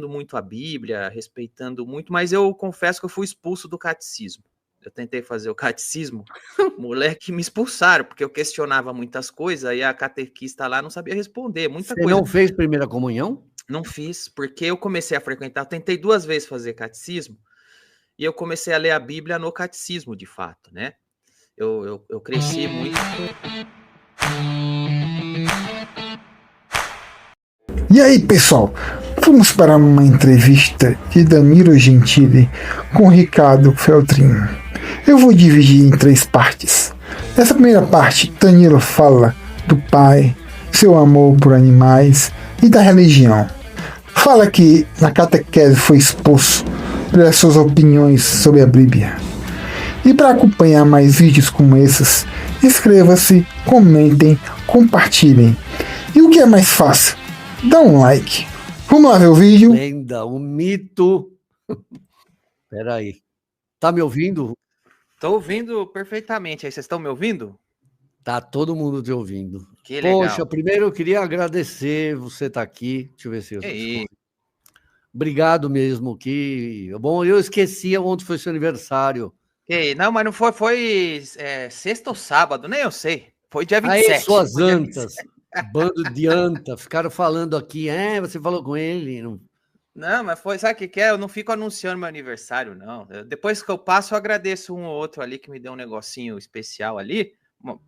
muito a Bíblia, respeitando muito, mas eu confesso que eu fui expulso do catecismo. Eu tentei fazer o catecismo, moleque, me expulsaram, porque eu questionava muitas coisas e a catequista lá não sabia responder, muita Você coisa. não fez primeira comunhão? Não fiz, porque eu comecei a frequentar, eu tentei 2 vezes fazer catecismo, e eu comecei a ler a Bíblia no catecismo, de fato, né? Eu cresci muito. E aí, pessoal, vamos para uma entrevista de Danilo Gentili com Ricardo Feltrin. Eu vou dividir em 3 partes. Nessa primeira parte, Danilo fala do pai, seu amor por animais e da religião. Fala que na catequese foi expulso pelas suas opiniões sobre a Bíblia. E para acompanhar mais vídeos como esses, inscreva-se, comentem, compartilhem. E o que é mais fácil? Dá um like. Vamos lá ver o vídeo. Lenda, um mito. Peraí. Tá me ouvindo? Tô ouvindo perfeitamente. Aí, vocês estão me ouvindo? Tá todo mundo te ouvindo. Que legal. Poxa, primeiro eu queria agradecer você estar aqui. Deixa eu ver se eu... Obrigado mesmo. Bom, eu esqueci ontem foi seu aniversário. Não, mas não foi sexta ou sábado, nem eu sei. Foi dia 27. Aí, suas antas, bando de anta, ficaram falando aqui, você falou com ele. Não, mas foi, sabe o que é? Eu não fico anunciando meu aniversário, não. Depois que eu passo, eu agradeço um ou outro ali que me deu um negocinho especial ali,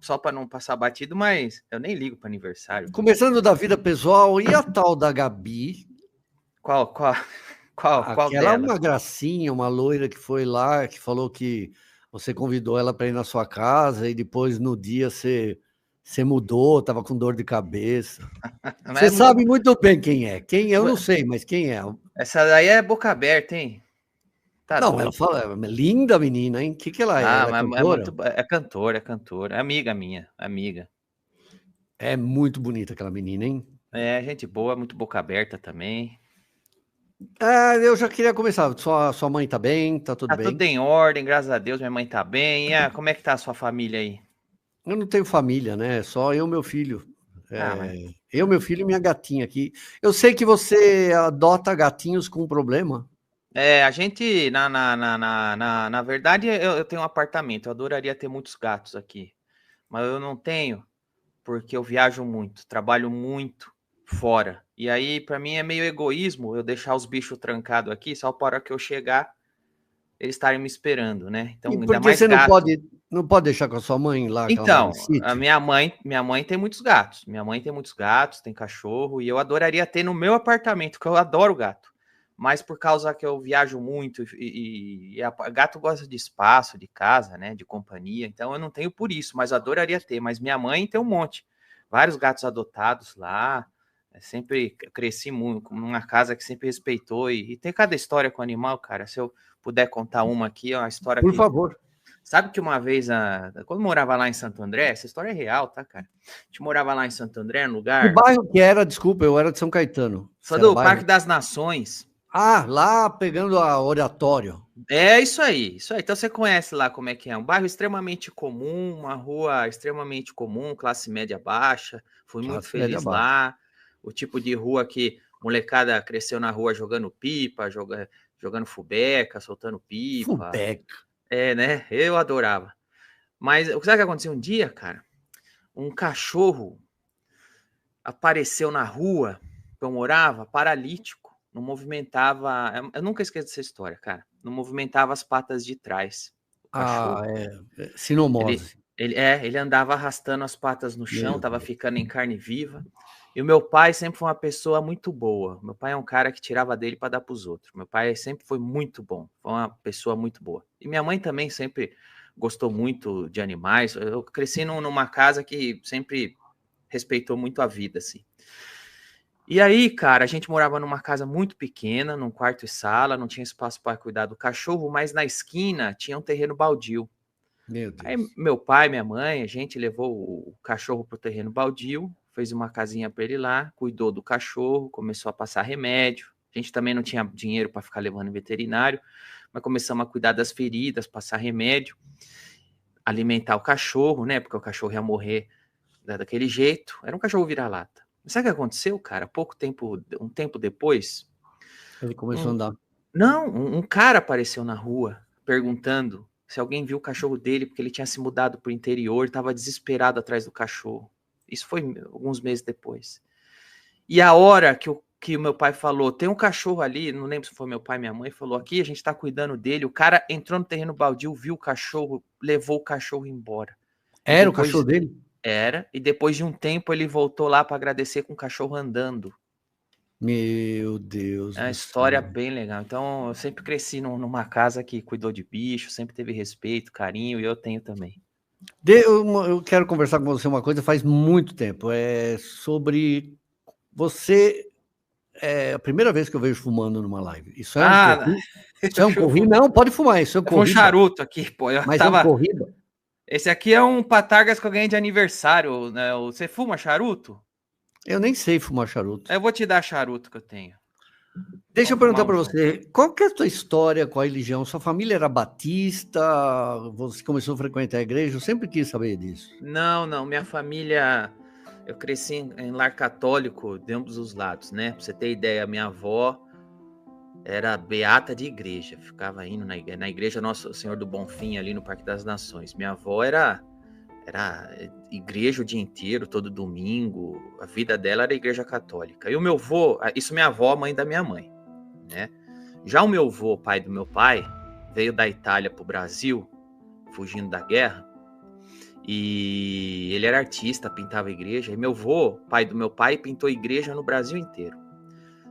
só para não passar batido, mas eu nem ligo para aniversário. Começando da vida pessoal, e a tal da Gabi? Qual Aquela dela? Uma gracinha, uma loira que foi lá, que falou que você convidou ela para ir na sua casa e depois no dia você mudou, estava com dor de cabeça. Você sabe muito bem quem é. Quem é, eu não sei, mas quem é? Essa daí é boca aberta, hein? Tá não, doido. Ela fala, linda menina, hein? O que ela é? Ela é cantora. É amiga minha, amiga. É muito bonita aquela menina, hein? É, gente boa, muito boca aberta também. Eu já queria começar. Sua mãe tá bem? Tá tudo bem? Tá tudo em ordem, graças a Deus, minha mãe tá bem. E como é que tá a sua família aí? Eu não tenho família, né? Só eu e meu filho. Eu, meu filho e minha gatinha aqui. Eu sei que você adota gatinhos com problema. A gente, na verdade, eu tenho um apartamento. Eu adoraria ter muitos gatos aqui, mas eu não tenho, porque eu viajo muito, trabalho muito fora. E aí, para mim, é meio egoísmo eu deixar os bichos trancados aqui só para que eu chegar, eles estarem me esperando, né? Então, e por ainda que mais você gato. não pode deixar com a sua mãe lá? Então, a minha mãe tem muitos gatos. Minha mãe tem muitos gatos, tem cachorro, e eu adoraria ter no meu apartamento, porque eu adoro gato. Mas por causa que eu viajo muito e gato gosta de espaço, de casa, né, de companhia, então eu não tenho por isso, mas eu adoraria ter. Mas minha mãe tem um monte, vários gatos adotados lá, sempre cresci muito numa casa que sempre respeitou e tem cada história com animal, cara. Se eu puder contar uma aqui, é uma história Por favor. Sabe que uma vez, quando eu morava lá em Santo André, essa história é real, tá, cara? A gente morava lá em Santo André, no lugar... O bairro que era, desculpa, eu era de São Caetano. Só do Parque das Nações. Lá pegando a Oratório. É isso aí. Então você conhece lá como é que é. Um bairro extremamente comum, uma rua extremamente comum, classe média baixa. Fui muito feliz lá. O tipo de rua que molecada cresceu na rua jogando pipa, jogando fubeca, soltando pipa. Fubeca. Né? Eu adorava. Mas sabe o que aconteceu um dia, cara? Um cachorro apareceu na rua que eu morava, paralítico. Não movimentava. Eu nunca esqueço dessa história, cara. Não movimentava as patas de trás. O cachorro. Sinomose. Ele andava arrastando as patas no chão, tava ficando em carne viva. E o meu pai sempre foi uma pessoa muito boa. Meu pai é um cara que tirava dele para dar para os outros. Meu pai sempre foi muito bom, foi uma pessoa muito boa. E minha mãe também sempre gostou muito de animais. Eu cresci numa casa que sempre respeitou muito a vida, assim. E aí, cara, a gente morava numa casa muito pequena, num quarto e sala, não tinha espaço para cuidar do cachorro, mas na esquina tinha um terreno baldio. Meu Deus. Aí meu pai, minha mãe, a gente levou o cachorro pro terreno baldio, fez uma casinha para ele lá, cuidou do cachorro, começou a passar remédio. A gente também não tinha dinheiro para ficar levando em veterinário, mas começamos a cuidar das feridas, passar remédio, alimentar o cachorro, né? Porque o cachorro ia morrer daquele jeito. Era um cachorro vira-lata. Sabe o que aconteceu, cara? Um tempo depois, Ele começou a andar. Não, um cara apareceu na rua perguntando se alguém viu o cachorro dele, porque ele tinha se mudado para o interior e estava desesperado atrás do cachorro. Isso foi alguns meses depois. E a hora que o meu pai falou, tem um cachorro ali, não lembro se foi meu pai, minha mãe, falou, aqui a gente tá cuidando dele, o cara entrou no terreno baldio, viu o cachorro, levou o cachorro embora. Era o cachorro dele? Era, e depois de um tempo ele voltou lá para agradecer com o cachorro andando. Meu Deus. É uma história bem legal. Então, eu sempre cresci numa casa que cuidou de bicho, sempre teve respeito, carinho, e eu tenho também. Eu quero conversar com você uma coisa faz muito tempo. É sobre você. É a primeira vez que eu vejo fumando numa live. Isso é um corrido? Isso é um corrido? Não, pode fumar. Isso é um corrido. Um charuto aqui, pô. Mas é um corrido? Esse aqui é um Patargas que eu ganhei de aniversário. Né? Você fuma charuto? Eu nem sei fumar charuto. Eu vou te dar charuto que eu tenho. Deixa eu perguntar para você, qual que é a tua história com a religião? Sua família era batista? Você começou a frequentar a igreja? Eu sempre quis saber disso. Não. Minha família... Eu cresci em lar católico de ambos os lados, né? Pra você ter ideia, minha avó era beata de igreja. Ficava indo na igreja Nosso Senhor do Bonfim, ali no Parque das Nações. Minha avó era igreja o dia inteiro, todo domingo. A vida dela era igreja católica. E o meu avô, isso minha avó, mãe da minha mãe, né? Já o meu avô, pai do meu pai, veio da Itália pro Brasil, fugindo da guerra. E ele era artista, pintava igreja. E meu avô, pai do meu pai, pintou igreja no Brasil inteiro.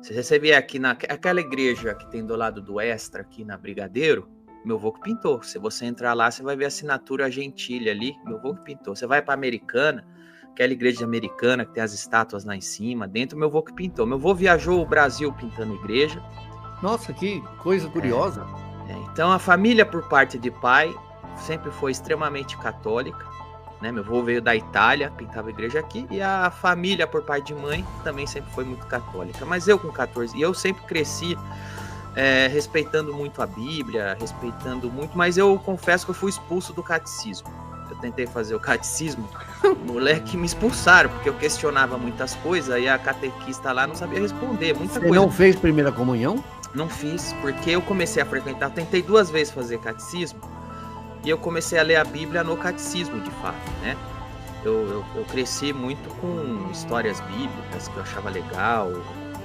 Se você vier aqui naquela igreja que tem do lado do Extra, aqui na Brigadeiro, meu avô que pintou. Se você entrar lá, você vai ver a assinatura Gentile ali. Meu avô que pintou. Você vai para Americana, aquela igreja americana que tem as estátuas lá em cima, dentro, meu avô que pintou. Meu avô viajou o Brasil pintando igreja. Nossa, que coisa curiosa. Então a família por parte de pai sempre foi extremamente católica. Né? Meu avô veio da Itália, pintava igreja aqui, e a família por parte de mãe também sempre foi muito católica. Mas eu com 14, e eu sempre cresci respeitando muito a Bíblia, respeitando muito, mas eu confesso que eu fui expulso do catecismo. Eu tentei fazer o catecismo, moleque, me expulsaram, porque eu questionava muitas coisas, e a catequista lá não sabia responder, muita coisa. Você não fez primeira comunhão? Não fiz, porque eu comecei a frequentar, tentei 2 vezes fazer catecismo, e eu comecei a ler a Bíblia no catecismo, de fato, né? Eu cresci muito com histórias bíblicas que eu achava legal.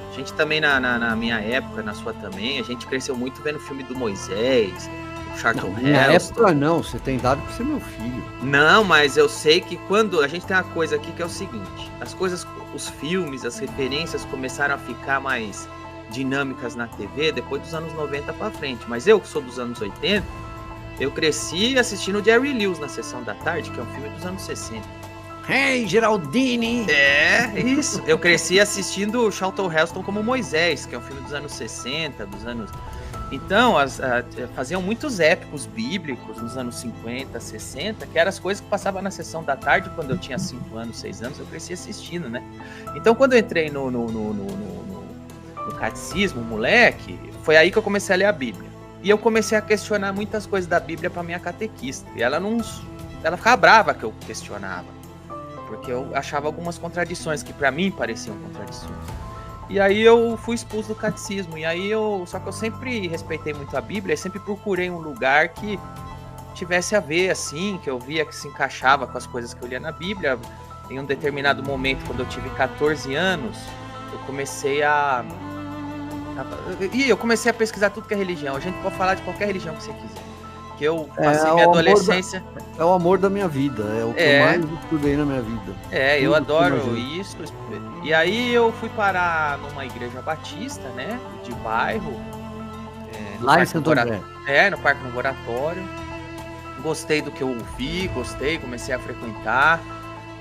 A gente também, na minha época, na sua também, a gente cresceu muito vendo o filme do Moisés, o Charlton Heston. Na época não, você tem idade para ser meu filho. Não, mas eu sei que quando... A gente tem uma coisa aqui que é o seguinte, as coisas, os filmes, as referências começaram a ficar mais dinâmicas na TV depois dos anos 90 para frente. Mas eu, que sou dos anos 80, eu cresci assistindo Jerry Lewis na Sessão da Tarde, que é um filme dos anos 60. Hey, Geraldine! É, isso. Eu cresci assistindo Charlton Heston como Moisés, que é um filme dos anos 60, dos anos... Então, faziam muitos épicos bíblicos nos anos 50, 60, que eram as coisas que passavam na Sessão da Tarde quando eu tinha 5 anos, 6 anos, eu cresci assistindo, né? Então, quando eu entrei no catecismo, moleque, foi aí que eu comecei a ler a Bíblia. E eu comecei a questionar muitas coisas da Bíblia para minha catequista. E ela ficava brava que eu questionava, porque eu achava algumas contradições que para mim pareciam contradições. E aí eu fui expulso do catecismo. E aí só que eu sempre respeitei muito a Bíblia e sempre procurei um lugar que tivesse a ver, assim, que eu via que se encaixava com as coisas que eu lia na Bíblia. Em um determinado momento, quando eu tive 14 anos, eu comecei eu comecei a pesquisar tudo que é religião. A gente pode falar de qualquer religião que você quiser. Que eu passei minha adolescência... É o amor da minha vida. É o que eu mais estudei na minha vida. Eu adoro isso. E aí eu fui parar numa igreja batista, né? De bairro. Lá em Santo André. No Parque Laboratório. Gostei do que eu ouvi, comecei a frequentar.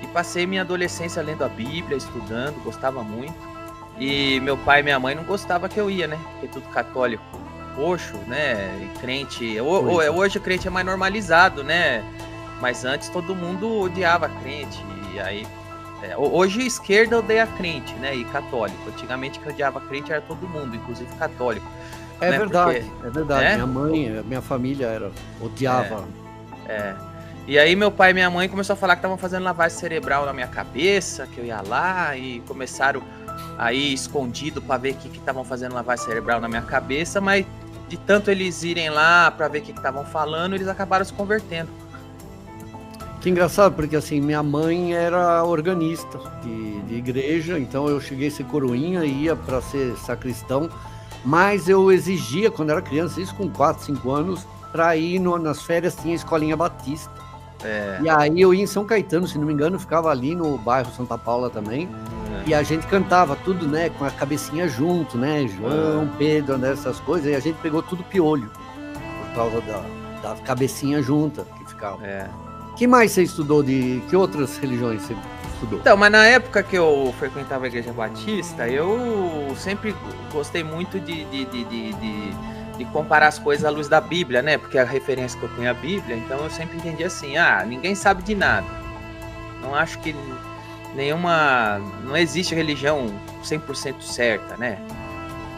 E passei minha adolescência lendo a Bíblia, estudando, gostava muito. E meu pai e minha mãe não gostavam que eu ia, né? Porque tudo católico, roxo, né? E crente... Hoje o crente é mais normalizado, né? Mas antes todo mundo odiava crente. E aí... hoje a esquerda odeia crente, né? E católico. Antigamente quem odiava crente era todo mundo, inclusive católico. É, né? Verdade, porque, é verdade. Minha mãe, minha família odiava. E aí meu pai e minha mãe começaram a falar que estavam fazendo lavagem cerebral na minha cabeça, que eu ia lá, e começaram aí escondido para ver o que estavam fazendo lavagem cerebral na minha cabeça, mas de tanto eles irem lá para ver o que estavam falando, eles acabaram se convertendo. Que engraçado, porque assim, minha mãe era organista de igreja, então eu cheguei a ser coroinha e ia para ser sacristão, mas eu exigia, quando era criança, isso com 4, 5 anos, para ir nas férias, tinha a escolinha batista. E aí eu ia em São Caetano, se não me engano, ficava ali no bairro Santa Paula também, e a gente cantava tudo, né, com a cabecinha junto, né, João, Pedro, André, essas coisas, e a gente pegou tudo piolho, por causa da cabecinha junta que ficava. Que mais você estudou que outras religiões você estudou? Então, mas na época que eu frequentava a Igreja Batista, eu sempre gostei muito de comparar as coisas à luz da Bíblia, né? Porque a referência que eu tenho é a Bíblia, então eu sempre entendi assim, ninguém sabe de nada. Não acho que não existe religião 100% certa, né?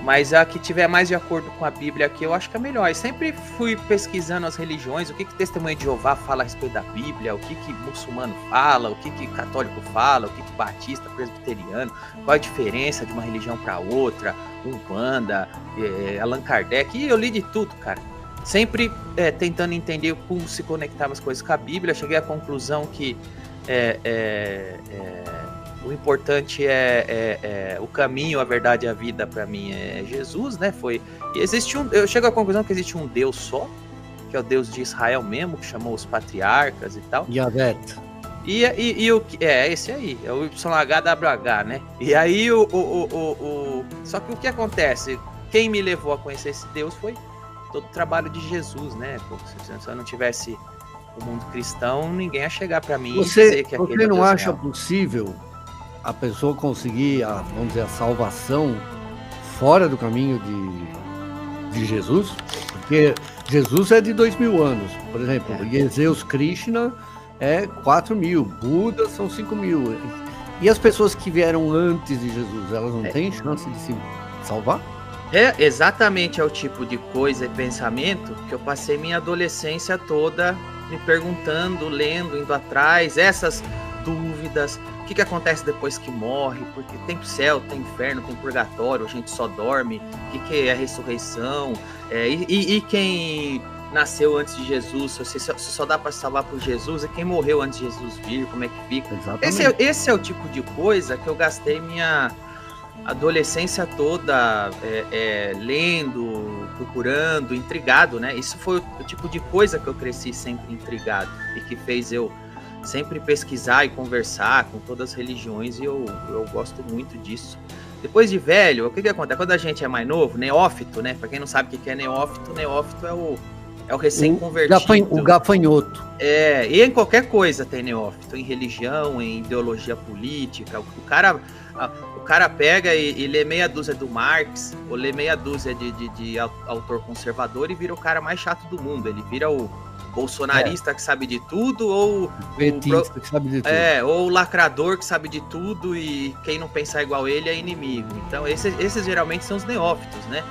Mas a que tiver mais de acordo com a Bíblia aqui, eu acho que é melhor. E sempre fui pesquisando as religiões, o que Testemunho de Jeová fala a respeito da Bíblia, o que muçulmano fala, o que católico fala, o que batista, presbiteriano, qual a diferença de uma religião para outra, Umbanda, Allan Kardec, e eu li de tudo, cara. Sempre tentando entender como se conectava as coisas com a Bíblia, cheguei à conclusão que o importante o caminho, a verdade e a vida para mim é Jesus, né? Eu chego à conclusão que existe um Deus só, que é o Deus de Israel mesmo, que chamou os patriarcas e tal. Yahvé. E esse aí, é o YHWH, né? E aí só que o que acontece? Quem me levou a conhecer esse Deus foi todo o trabalho de Jesus, né? Se eu não tivesse o mundo cristão, ninguém ia chegar para mim e dizer que aquele Você não Deus acha real. Possível a pessoa conseguir vamos dizer, a salvação fora do caminho de Jesus? Porque Jesus é de 2000 anos, por exemplo, Jesus Krishna é 4.000, Buda são 5.000. E as pessoas que vieram antes de Jesus, elas não têm chance de se salvar? Exatamente, é o tipo de coisa e pensamento que eu passei minha adolescência toda me perguntando, lendo, indo atrás, essas dúvidas, o que acontece depois que morre, porque tem céu, tem inferno, tem purgatório, a gente só dorme, o que é ressurreição, e quem nasceu antes de Jesus, se só dá para salvar por Jesus, e quem morreu antes de Jesus vir, como é que fica? Esse é o tipo de coisa que eu gastei minha adolescência toda lendo, procurando, intrigado, né? Isso foi o tipo de coisa que eu cresci sempre intrigado e que fez eu sempre pesquisar e conversar com todas as religiões, e eu gosto muito disso. Depois de velho, o que acontece? Quando a gente é mais novo, neófito, né? Pra quem não sabe o que é neófito é o recém-convertido. O gafanhoto. E em qualquer coisa tem neófito, em religião, em ideologia política. O cara pega e lê meia dúzia do Marx, ou lê meia dúzia de autor conservador e vira o cara mais chato do mundo. Ele vira o bolsonarista que sabe de tudo, ou o petista que sabe de tudo. Ou o lacrador que sabe de tudo e quem não pensar igual ele é inimigo. Então esses geralmente são os neófitos, né?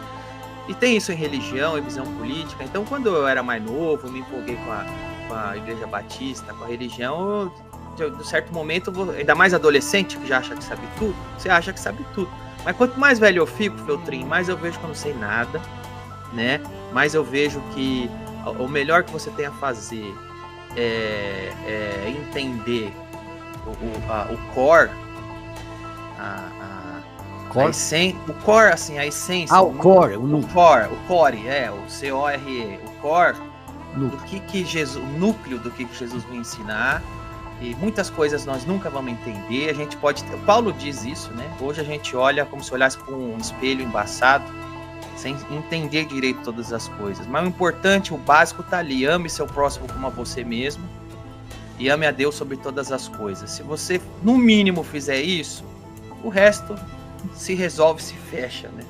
E tem isso em religião, em visão política. Então quando eu era mais novo, eu me empolguei com a Igreja Batista, com a religião, de certo momento, ainda mais adolescente que já acha que sabe tudo, você acha que sabe tudo. Mas quanto mais velho eu fico, Feltrinho, mais eu vejo que eu não sei nada, né? Mais eu vejo que o melhor que você tem a fazer é entender o core, a essência, o core, assim, a essência. O core, o core, o C-O-R-E, o core do que Jesus, o núcleo do que Jesus vai ensinar. E muitas coisas nós nunca vamos entender. A gente pode. Paulo diz isso, né? Hoje a gente olha como se olhasse para um espelho embaçado, sem entender direito todas as coisas. Mas o importante, o básico tá ali. Ame seu próximo como a você mesmo e ame a Deus sobre todas as coisas. Se você, no mínimo, fizer isso, o resto se resolve, se fecha, né?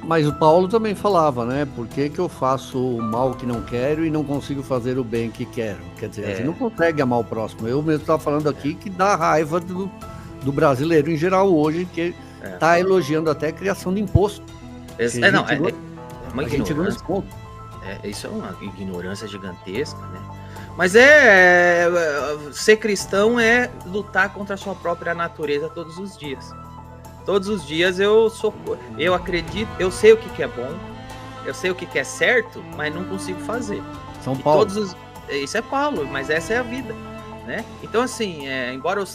Mas o Paulo também falava, né? Por que eu faço o mal que não quero e não consigo fazer o bem que quero? Quer dizer, a gente não consegue amar o próximo. Eu mesmo estava falando aqui que dá raiva do brasileiro em geral hoje, que está elogiando até a criação de imposto. É uma ignorância. Isso é uma ignorância gigantesca, né? Mas ser cristão é lutar contra a sua própria natureza todos os dias. Todos os dias eu acredito, eu sei o que é bom, eu sei o que é certo, mas não consigo fazer. São Paulo. Isso é Paulo, mas essa é a vida, né? Então, assim, embora eu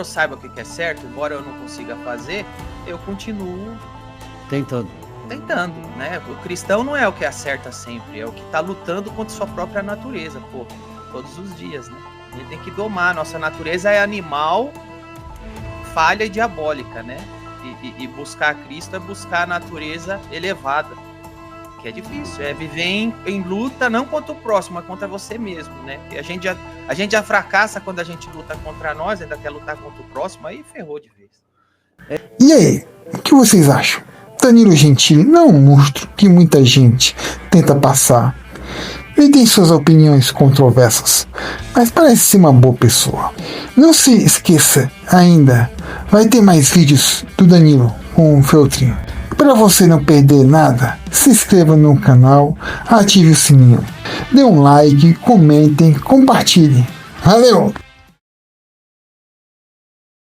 saiba o que é certo, embora eu não consiga fazer, eu continuo tentando, né? O cristão não é o que acerta sempre, é o que tá lutando contra sua própria natureza, todos os dias, né? A gente tem que domar, nossa natureza é animal, falha e diabólica, né? E buscar Cristo é buscar a natureza elevada, que é difícil, é viver em luta não contra o próximo, mas contra você mesmo, né? E a gente já fracassa quando a gente luta contra nós, ainda quer lutar contra o próximo, aí ferrou de vez. E aí, o que vocês acham? Danilo Gentili não é um monstro que muita gente tenta passar. Ele tem suas opiniões controversas, mas parece ser uma boa pessoa. Não se esqueça ainda, vai ter mais vídeos do Danilo com o Feltrinho. Para você não perder nada, se inscreva no canal, ative o sininho, dê um like, comentem, compartilhem. Valeu!